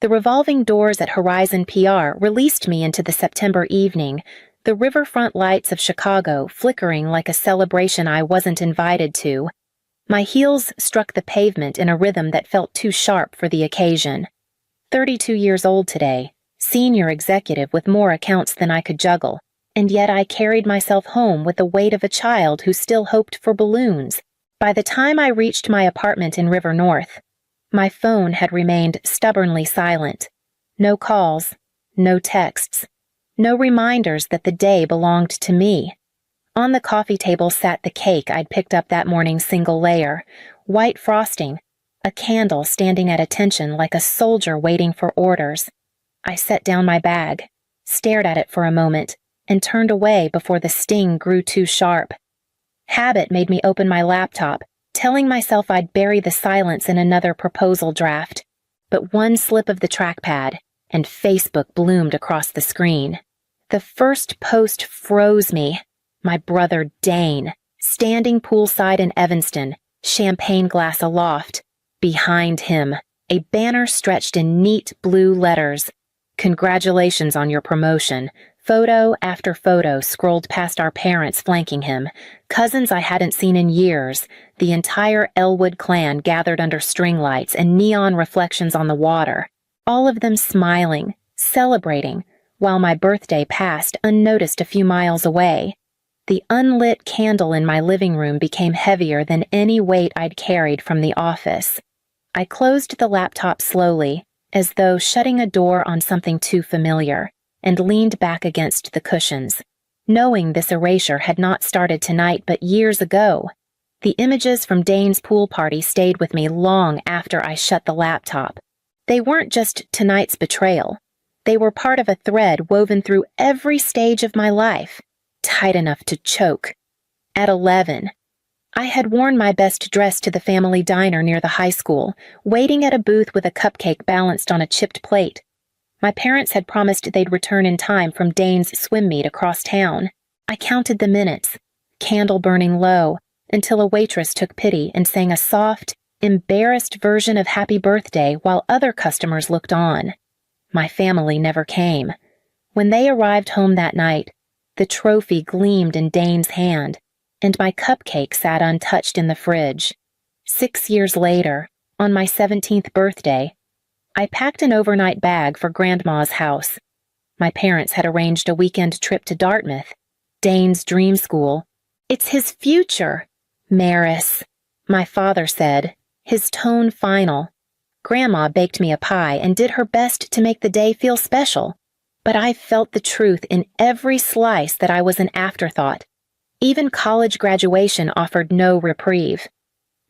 The revolving doors at Horizon PR released me into the September evening, the riverfront lights of Chicago flickering like a celebration I wasn't invited to. My heels struck the pavement in a rhythm that felt too sharp for the occasion. 32 years old today, senior executive with more accounts than I could juggle, and yet I carried myself home with the weight of a child who still hoped for balloons. By the time I reached my apartment in River North, my phone had remained stubbornly silent. No calls, no texts, no reminders that the day belonged to me. On the coffee table sat the cake I'd picked up that morning, single layer, white frosting, a candle standing at attention like a soldier waiting for orders. I set down my bag, stared at it for a moment, and turned away before the sting grew too sharp. Habit made me open my laptop, telling myself I'd bury the silence in another proposal draft. But one slip of the trackpad, and Facebook bloomed across the screen. The first post froze me. My brother Dane, standing poolside in Evanston, champagne glass aloft. Behind him, a banner stretched in neat blue letters. "Congratulations on your promotion." Photo after photo scrolled past our parents flanking him, cousins I hadn't seen in years, the entire Elwood clan gathered under string lights and neon reflections on the water, all of them smiling, celebrating, while my birthday passed unnoticed a few miles away. The unlit candle in my living room became heavier than any weight I'd carried from the office. I closed the laptop slowly, as though shutting a door on something too familiar, and leaned back against the cushions, knowing this erasure had not started tonight but years ago. The images from Dane's pool party stayed with me long after I shut the laptop. They weren't just tonight's betrayal. They were part of a thread woven through every stage of my life, tight enough to choke. At 11, I had worn my best dress to the family diner near the high school, waiting at a booth with a cupcake balanced on a chipped plate. My parents had promised they'd return in time from Dane's swim meet across town. I counted the minutes, candle burning low, until a waitress took pity and sang a soft, embarrassed version of Happy Birthday while other customers looked on. My family never came. When they arrived home that night, the trophy gleamed in Dane's hand, and my cupcake sat untouched in the fridge. 6 years later, on my 17th birthday, I packed an overnight bag for Grandma's house. My parents had arranged a weekend trip to Dartmouth, Dane's dream school. "It's his future, Maris," my father said, his tone final. Grandma baked me a pie and did her best to make the day feel special, but I felt the truth in every slice that I was an afterthought. Even college graduation offered no reprieve.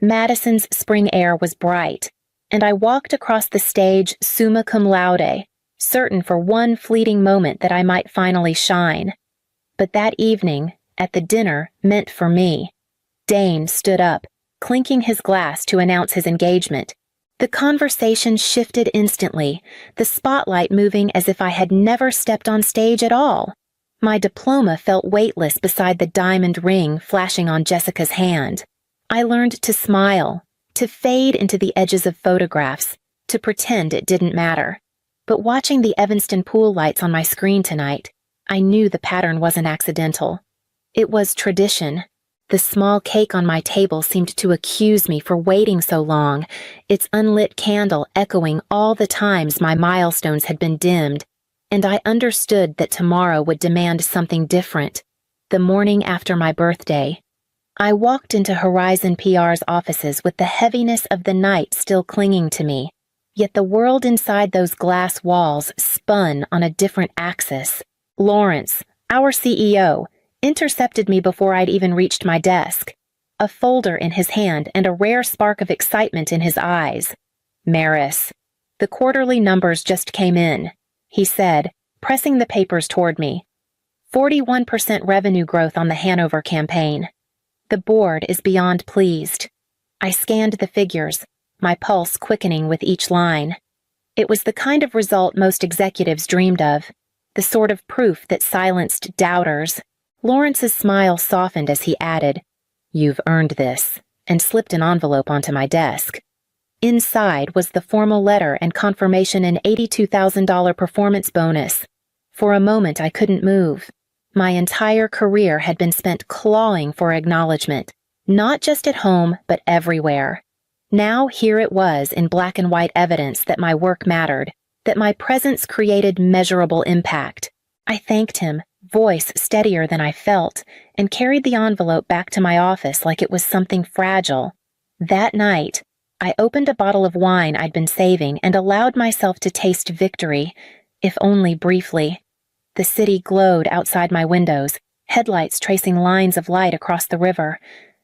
Madison's spring air was bright, and I walked across the stage summa cum laude, certain for one fleeting moment that I might finally shine. But that evening, at the dinner meant for me, Dane stood up, clinking his glass to announce his engagement. The conversation shifted instantly, the spotlight moving as if I had never stepped on stage at all. My diploma felt weightless beside the diamond ring flashing on Jessica's hand. I learned to smile, to fade into the edges of photographs, to pretend it didn't matter. But watching the Evanston pool lights on my screen tonight, I knew the pattern wasn't accidental. It was tradition. The small cake on my table seemed to accuse me for waiting so long, its unlit candle echoing all the times my milestones had been dimmed, and I understood that tomorrow would demand something different. The morning after my birthday, I walked into Horizon PR's offices with the heaviness of the night still clinging to me, yet the world inside those glass walls spun on a different axis. Lawrence, our CEO, intercepted me before I'd even reached my desk, a folder in his hand and a rare spark of excitement in his eyes. "Maris, the quarterly numbers just came in," he said, pressing the papers toward me. 41% revenue growth on the Hanover campaign. The board is beyond pleased. I scanned the figures, my pulse quickening with each line. It was the kind of result most executives dreamed of, the sort of proof that silenced doubters. Lawrence's smile softened as he added, "You've earned this," and slipped an envelope onto my desk. Inside was the formal letter and confirmation an $82,000 performance bonus. For a moment I couldn't move. My entire career had been spent clawing for acknowledgement, not just at home, but everywhere. Now here it was in black and white evidence that my work mattered, that my presence created measurable impact. I thanked him, voice steadier than I felt, and carried the envelope back to my office like it was something fragile. That night, I opened a bottle of wine I'd been saving and allowed myself to taste victory, if only briefly. The city glowed outside my windows, headlights tracing lines of light across the river.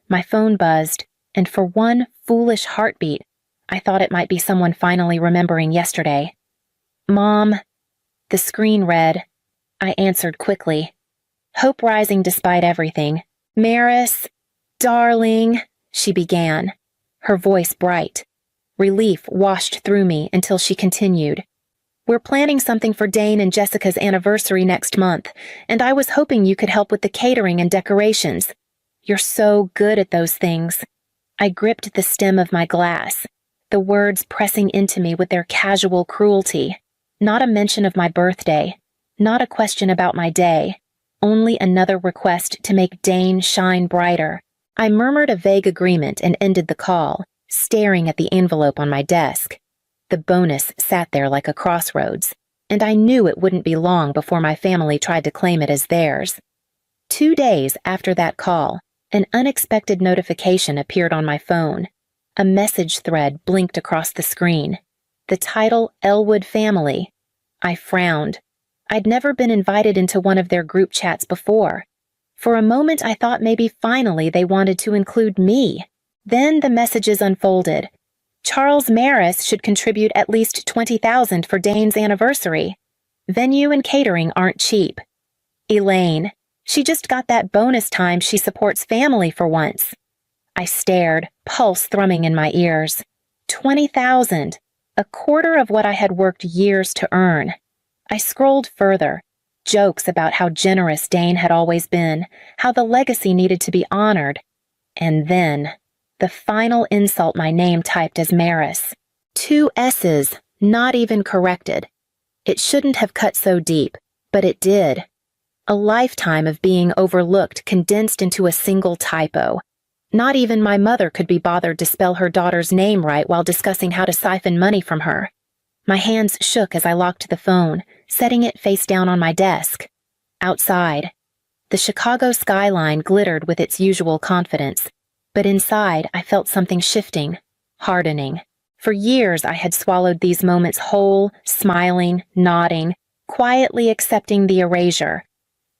My phone buzzed, and for one foolish heartbeat, I thought it might be someone finally remembering yesterday. "Mom," the screen read. I answered quickly. Hope rising despite everything. "Maris, darling," she began, her voice bright. Relief washed through me until she continued. "We're planning something for Dane and Jessica's anniversary next month, and I was hoping you could help with the catering and decorations. You're so good at those things." I gripped the stem of my glass, the words pressing into me with their casual cruelty. Not a mention of my birthday, not a question about my day, only another request to make Dane shine brighter. I murmured a vague agreement and ended the call, staring at the envelope on my desk. The bonus sat there like a crossroads, and I knew it wouldn't be long before my family tried to claim it as theirs. 2 days after that call, an unexpected notification appeared on my phone. A message thread blinked across the screen. The title, Elwood Family. I frowned. I'd never been invited into one of their group chats before. For a moment I thought maybe finally they wanted to include me. Then the messages unfolded. Charles Maris should contribute at least $20,000 for Dane's anniversary. Venue and catering aren't cheap. Elaine, she just got that bonus time she supports family for once. I stared, pulse thrumming in my ears. $20,000, a quarter of what I had worked years to earn. I scrolled further. Jokes about how generous Dane had always been, how the legacy needed to be honored. And then, the final insult my name typed as Maris. 2 S's, not even corrected. It shouldn't have cut so deep, but it did. A lifetime of being overlooked condensed into a single typo. Not even my mother could be bothered to spell her daughter's name right while discussing how to siphon money from her. My hands shook as I locked the phone, setting it face down on my desk. Outside, the Chicago skyline glittered with its usual confidence, but inside I felt something shifting, hardening. For years I had swallowed these moments whole, smiling, nodding, quietly accepting the erasure.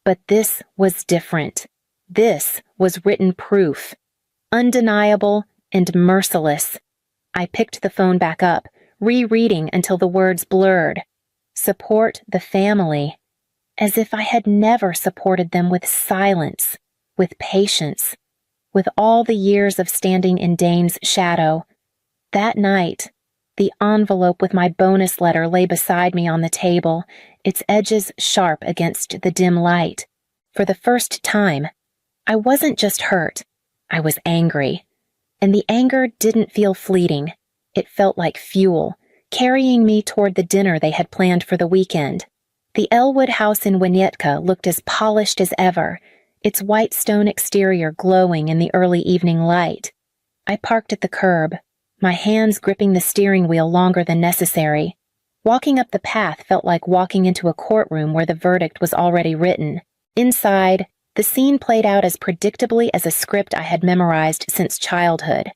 But this was different. This was written proof. Undeniable and merciless. I picked the phone back up, rereading until the words blurred. Support the family. As if I had never supported them with silence, with patience, with all the years of standing in Dane's shadow. That night, the envelope with my bonus letter lay beside me on the table, its edges sharp against the dim light. For the first time, I wasn't just hurt, I was angry. And the anger didn't feel fleeting. It felt like fuel, carrying me toward the dinner they had planned for the weekend. The Elwood house in Winnetka looked as polished as ever, its white stone exterior glowing in the early evening light. I parked at the curb, my hands gripping the steering wheel longer than necessary. Walking up the path felt like walking into a courtroom where the verdict was already written. Inside, the scene played out as predictably as a script I had memorized since childhood.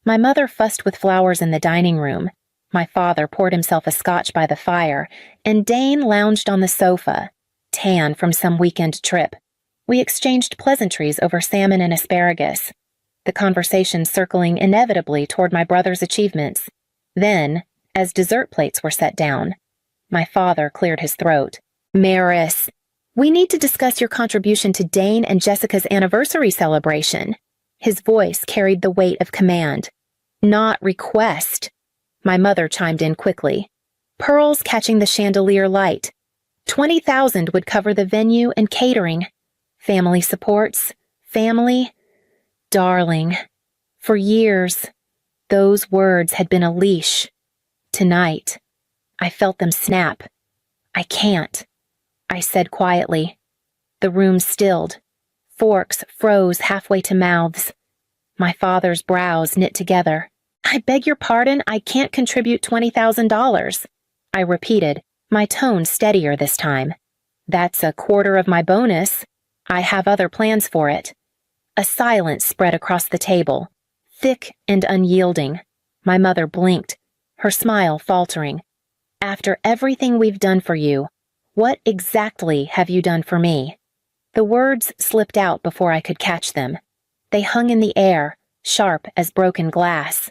My mother fussed with flowers in the dining room. My father poured himself a scotch by the fire, and Dane lounged on the sofa, tan from some weekend trip. We exchanged pleasantries over salmon and asparagus, the conversation circling inevitably toward my brother's achievements. Then, as dessert plates were set down, my father cleared his throat. "Maris, we need to discuss your contribution to Dane and Jessica's anniversary celebration." His voice carried the weight of command. "Not request." My mother chimed in quickly. Pearls catching the chandelier light. $20,000 would cover the venue and catering. Family supports. Family. Darling. For years, Those words had been a leash. Tonight, I felt them snap. I can't, I said quietly. The room stilled. Forks froze halfway to mouths. My father's brows knit together. I beg your pardon, I can't contribute $20,000. I repeated, my tone steadier this time. That's a quarter of my bonus. I have other plans for it. A silence spread across the table, thick and unyielding. My mother blinked, her smile faltering. After everything we've done for you, what exactly have you done for me? The words slipped out before I could catch them. They hung in the air, sharp as broken glass.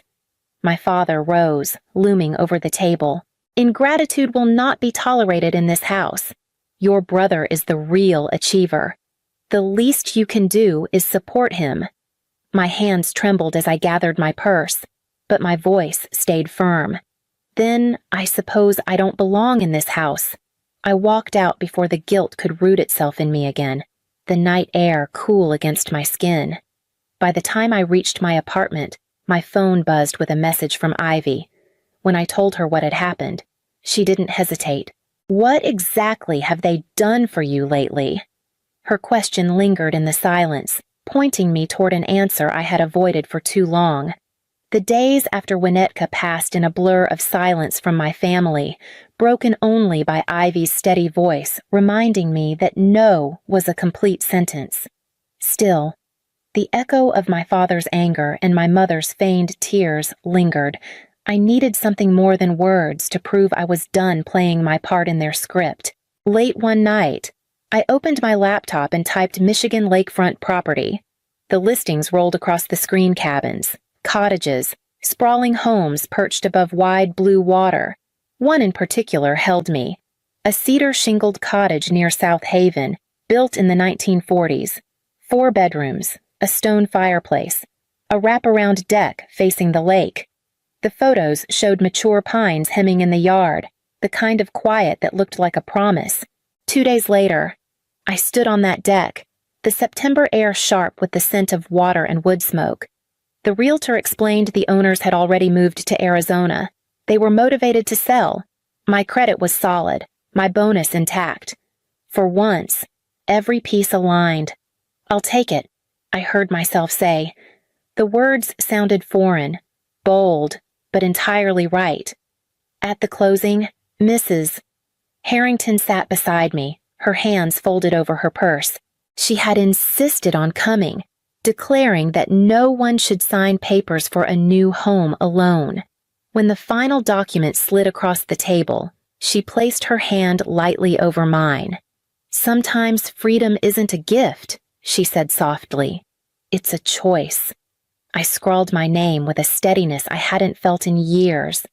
My father rose, looming over the table. Ingratitude will not be tolerated in this house. Your brother is the real achiever. The least you can do is support him. My hands trembled as I gathered my purse, but my voice stayed firm. Then I suppose I don't belong in this house. I walked out before the guilt could root itself in me again, the night air cool against my skin. By the time I reached my apartment, my phone buzzed with a message from Ivy. When I told her what had happened, she didn't hesitate. What exactly have they done for you lately? Her question lingered in the silence, pointing me toward an answer I had avoided for too long. The days after Winnetka passed in a blur of silence from my family, broken only by Ivy's steady voice, reminding me that no was a complete sentence. Still, the echo of my father's anger and my mother's feigned tears lingered. I needed something more than words to prove I was done playing my part in their script. Late one night, I opened my laptop and typed Michigan lakefront property. The listings rolled across the screen: cabins, cottages, sprawling homes perched above wide blue water. One in particular held me. A cedar-shingled cottage near South Haven, built in the 1940s. 4 bedrooms, a stone fireplace, a wraparound deck facing the lake. The photos showed mature pines hemming in the yard, the kind of quiet that looked like a promise. 2 days later, I stood on that deck, the September air sharp with the scent of water and wood smoke. The realtor explained the owners had already moved to Arizona. They were motivated to sell. My credit was solid, my bonus intact. For once, every piece aligned. I'll take it, I heard myself say. The words sounded foreign, bold, but entirely right. At the closing, Mrs. Harrington sat beside me, her hands folded over her purse. She had insisted on coming, declaring that no one should sign papers for a new home alone. When the final document slid across the table, she placed her hand lightly over mine. Sometimes freedom isn't a gift, she said softly. It's a choice. I scrawled my name with a steadiness I hadn't felt in years.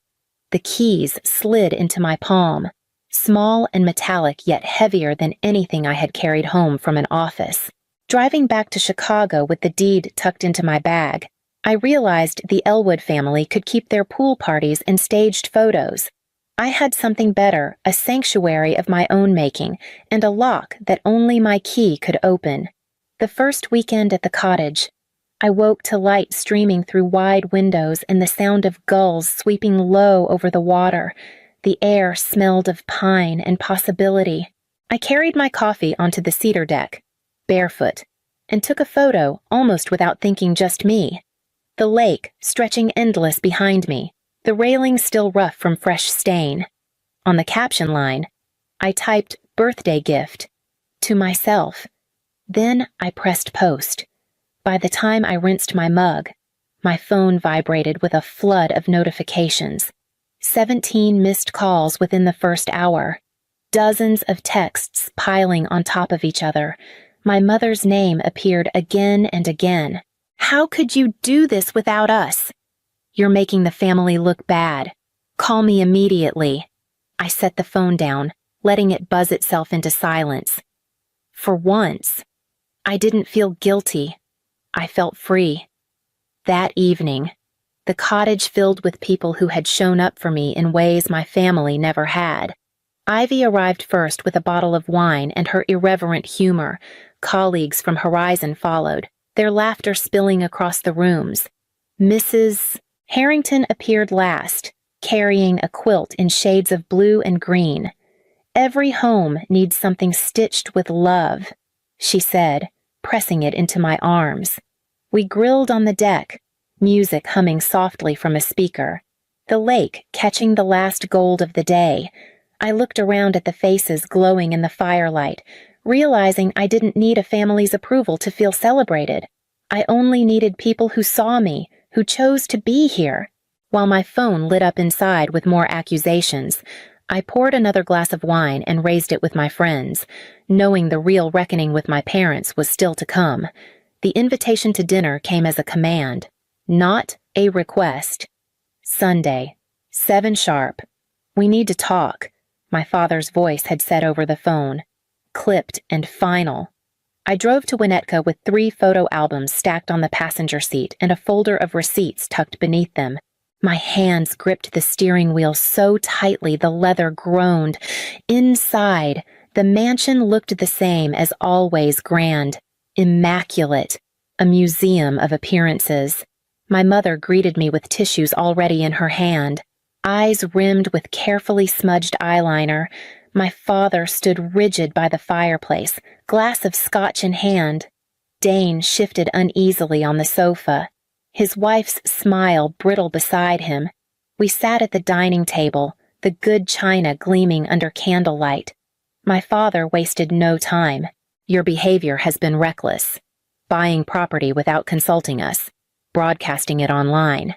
The keys slid into my palm, small and metallic yet heavier than anything I had carried home from an office. Driving back to Chicago with the deed tucked into my bag, I realized the Elwood family could keep their pool parties and staged photos. I had something better, a sanctuary of my own making, and a lock that only my key could open. The first weekend at the cottage, I woke to light streaming through wide windows and the sound of gulls sweeping low over the water. The air smelled of pine and possibility. I carried my coffee onto the cedar deck, barefoot, and took a photo almost without thinking just me. The lake stretching endless behind me, the railing still rough from fresh stain. On the caption line, I typed birthday gift to myself. Then I pressed post. By the time I rinsed my mug, my phone vibrated with a flood of notifications. 17 missed calls within the first hour. Dozens of texts piling on top of each other. My mother's name appeared again and again. How could you do this without us? You're making the family look bad. Call me immediately. I set the phone down, letting it buzz itself into silence. For once, I didn't feel guilty. I felt free. That evening, the cottage filled with people who had shown up for me in ways my family never had. Ivy arrived first with a bottle of wine and her irreverent humor. Colleagues from Horizon followed, their laughter spilling across the rooms. Mrs. Harrington appeared last, carrying a quilt in shades of blue and green. "Every home needs something stitched with love," she said, pressing it into my arms. We grilled on the deck, music humming softly from a speaker, the lake catching the last gold of the day. I looked around at the faces glowing in the firelight, realizing I didn't need a family's approval to feel celebrated. I only needed people who saw me, who chose to be here. While my phone lit up inside with more accusations, I poured another glass of wine and raised it with my friends, knowing the real reckoning with my parents was still to come. The invitation to dinner came as a command, not a request. Sunday, 7 sharp. "We need to talk," my father's voice had said over the phone, clipped and final. I drove to Winnetka with 3 photo albums stacked on the passenger seat and a folder of receipts tucked beneath them. My hands gripped the steering wheel so tightly the leather groaned. Inside, the mansion looked the same as always, grand, immaculate, a museum of appearances. My mother greeted me with tissues already in her hand, eyes rimmed with carefully smudged eyeliner. My father stood rigid by the fireplace, glass of scotch in hand. Dane shifted uneasily on the sofa, his wife's smile brittle beside him. We sat at the dining table, the good china gleaming under candlelight. My father wasted no time. "Your behavior has been reckless. Buying property without consulting us, broadcasting it online.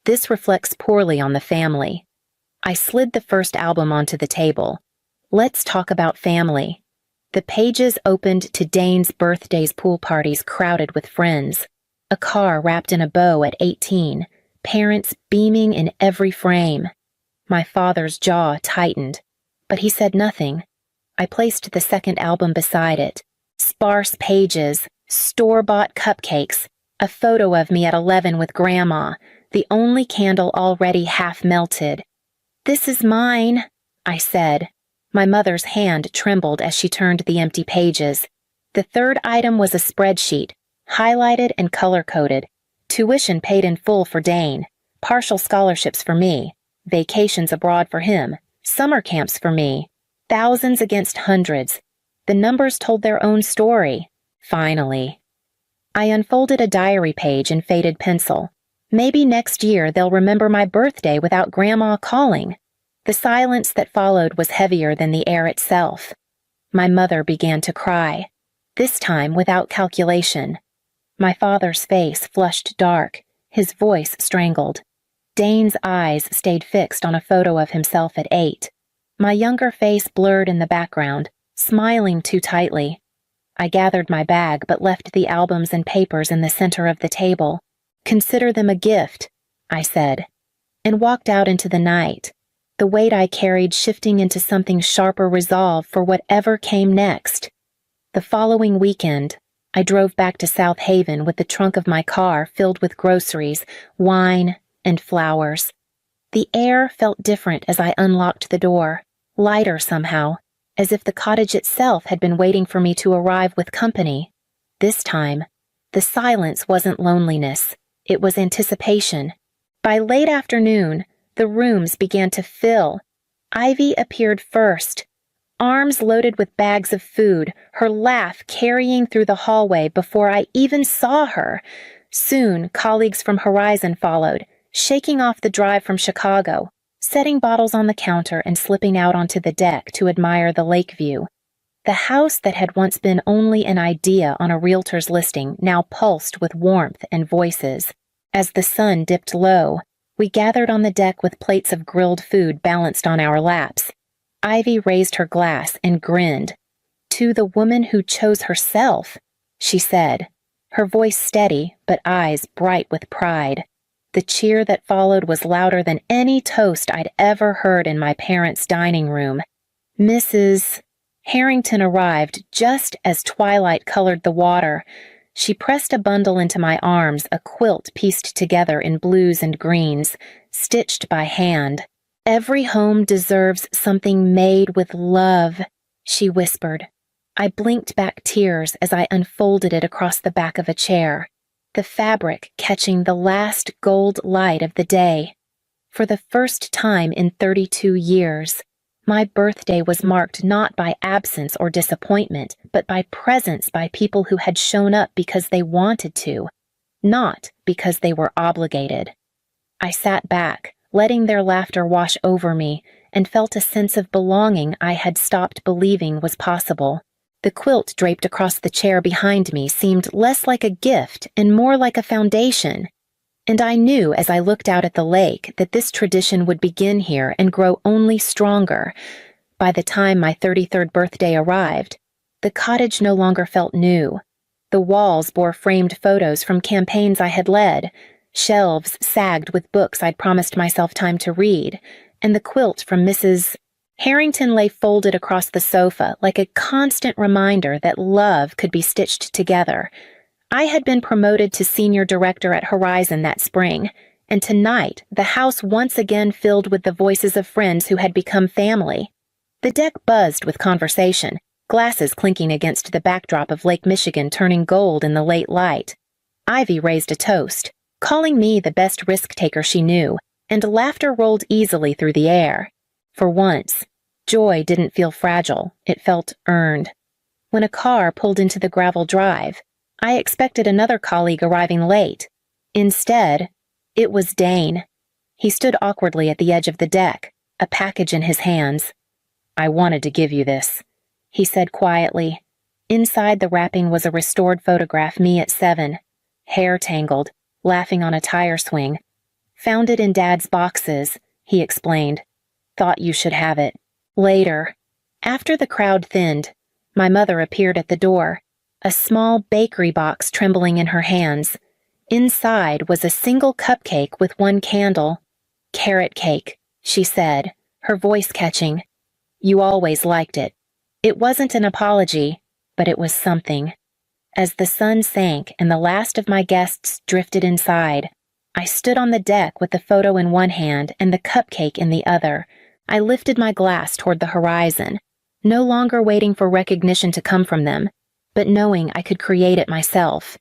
This reflects poorly on the family." I slid the first album onto the table. "Let's talk about family." The pages opened to Dane's birthday's pool parties crowded with friends. A car wrapped in a bow at 18, parents beaming in every frame. My father's jaw tightened, but he said nothing. I placed the second album beside it. Sparse pages, store-bought cupcakes, a photo of me at 11 with Grandma, the only candle already half melted. "This is mine," I said. My mother's hand trembled as she turned the empty pages. The third item was a spreadsheet, highlighted and color-coded. Tuition paid in full for Dane, partial scholarships for me, vacations abroad for him, summer camps for me, thousands against hundreds. The numbers told their own story. Finally. I unfolded a diary page in faded pencil. Maybe next year they'll remember my birthday without Grandma calling. The silence that followed was heavier than the air itself. My mother began to cry, this time without calculation. My father's face flushed dark, his voice strangled. Dane's eyes stayed fixed on a photo of himself at 8. My younger face blurred in the background, smiling too tightly. I gathered my bag but left the albums and papers in the center of the table. "Consider them a gift," I said, and walked out into the night, the weight I carried shifting into something sharper resolve for whatever came next. The following weekend, I drove back to South Haven with the trunk of my car filled with groceries, wine, and flowers. The air felt different as I unlocked the door, lighter somehow, as if the cottage itself had been waiting for me to arrive with company. This time, the silence wasn't loneliness, it was anticipation. By late afternoon, the rooms began to fill. Ivy appeared first, arms loaded with bags of food, her laugh carrying through the hallway before I even saw her. Soon, colleagues from Horizon followed, shaking off the drive from Chicago, setting bottles on the counter and slipping out onto the deck to admire the lake view. The house that had once been only an idea on a realtor's listing now pulsed with warmth and voices. As the sun dipped low, we gathered on the deck with plates of grilled food balanced on our laps. Ivy raised her glass and grinned. "To the woman who chose herself," she said, her voice steady but eyes bright with pride. The cheer that followed was louder than any toast I'd ever heard in my parents' dining room. Mrs. Harrington arrived just as twilight colored the water. She pressed a bundle into my arms, a quilt pieced together in blues and greens, stitched by hand. "Every home deserves something made with love," she whispered. I blinked back tears as I unfolded it across the back of a chair. the fabric catching the last gold light of the day. For the first time in 32 years, my birthday was marked not by absence or disappointment, but by presence by people who had shown up because they wanted to, not because they were obligated. I sat back, letting their laughter wash over me, and felt a sense of belonging I had stopped believing was possible. The quilt draped across the chair behind me seemed less like a gift and more like a foundation. And I knew as I looked out at the lake that this tradition would begin here and grow only stronger. By the time my 33rd birthday arrived, the cottage no longer felt new. The walls bore framed photos from campaigns I had led, shelves sagged with books I'd promised myself time to read, and the quilt from Mrs. Harrington lay folded across the sofa like a constant reminder that love could be stitched together. I had been promoted to senior director at Horizon that spring, and tonight the house once again filled with the voices of friends who had become family. The deck buzzed with conversation, glasses clinking against the backdrop of Lake Michigan turning gold in the late light. Ivy raised a toast, calling me the best risk-taker she knew, and laughter rolled easily through the air. For once, joy didn't feel fragile, it felt earned. When a car pulled into the gravel drive, I expected another colleague arriving late. Instead, it was Dane. He stood awkwardly at the edge of the deck, a package in his hands. "I wanted to give you this," he said quietly. Inside the wrapping was a restored photograph me at 7, hair tangled, laughing on a tire swing. "Found it in Dad's boxes," he explained. "Thought you should have it." Later, after the crowd thinned, my mother appeared at the door, a small bakery box trembling in her hands. Inside was a single cupcake with one candle. "Carrot cake," she said, her voice catching. "You always liked it." It wasn't an apology, but it was something. As the sun sank and the last of my guests drifted inside, I stood on the deck with the photo in one hand and the cupcake in the other. I lifted my glass toward the horizon, no longer waiting for recognition to come from them, but knowing I could create it myself.